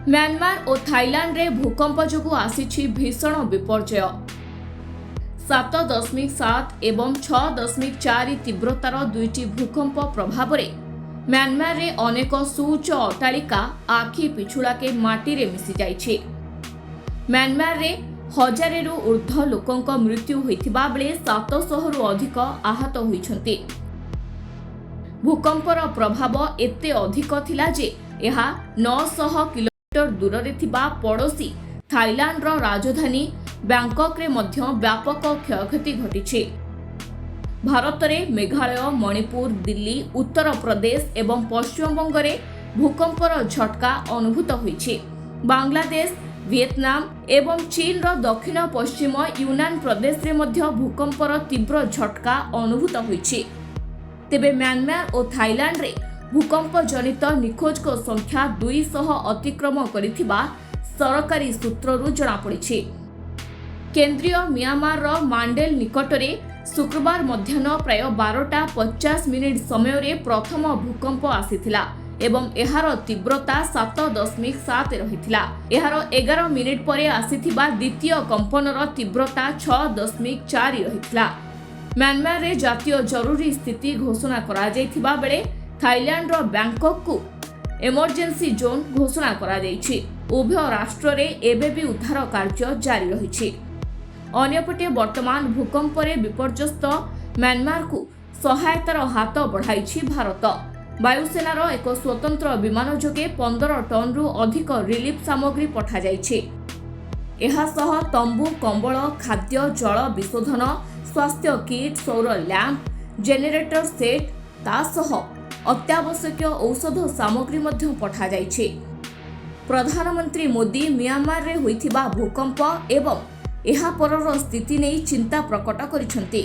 Myanmar और Thailand रे भूकंप जोगु आसीछि भीषण विपर्यय। 7.7 एवं 6.4 तीव्रतार दुईटी भूकंप प्रभाव रे म्यांमार रे अनेक सुउच्च अट्टालिका आखि पिछुड़ाके माटी रे मिसी जाइछि। म्यांमार रे हजारेरु ऊर्ध्व लोकंक मृत्यु होइथिबा बेले 700 रु अधिक आहत होइछन्ति। भूकंपर प्रभाव एते अधिक थिला जे एहा 900 किलोमीटर दूर रे थिबा पड़ोसी थाईलैंड रो राजधानी बैंकॉक रे मध्य व्यापक क्षयक्षति घटिछि। भारत रे मेघालय, मणिपुर, दिल्ली, उत्तर प्रदेश एवं पश्चिम बंग रे भूकंपर झटका अनुभूत होइछि। बांग्लादेश, वियतनाम एवं चीन रो दक्षिण पश्चिम यूनान प्रदेश रे मध्य भूकंपर तीव्र झटका अनुभूत होइछि। तेबे म्यांमार और थाईलैंड रे भूकंप जनित निखोज को संख्या 200 अतिक्रम करिथिबा सरकारी सूत्ररू जणा पड़िछि। केंद्रीय म्यांमार रो मांडेल निकटरे शुक्रवार मध्याह्न प्राय 12:50 समय रे प्रथम भूकंप आसीथिला एवं एहार तीव्रता 7.7 रहिथिला। एहार 11 मिनिट परे आसीथिबा द्वितीय कंपनर तीव्रता 6.4 रहिथिला। म्यांमार रे जातीय जरूरी स्थिति घोषणा करा जायथिबा बेले थाईलैंड रो बैंकॉक को इमरजेंसी जोन घोषणा करा जायछि। उभय राष्ट्र रे एबे भी उद्धार कार्य जारी रहिछि। अन्यपटे वर्तमान भूकंप रे विपर्यस्त म्यांमार को सहायतार हाथ बढ़ाइछि भारत। वायुसेनार एक स्वतंत्र विमान जोगे 15 टन रु अधिक रिलीफ सामग्री पठा जाइछि। एहा सह तंबू, कंबल, खाद्य, जल विशोधन, स्वास्थ्य किट, सौर लैंप, जेनेरेटर सेट तासह अत्यावश्यक औषध सामग्री मध्य पठा जाइछि। प्रधानमंत्री मोदी म्यांमार रे होइथिबा भूकंप एवं एहा परर स्थिति नै चिंता प्रकट करिसंती।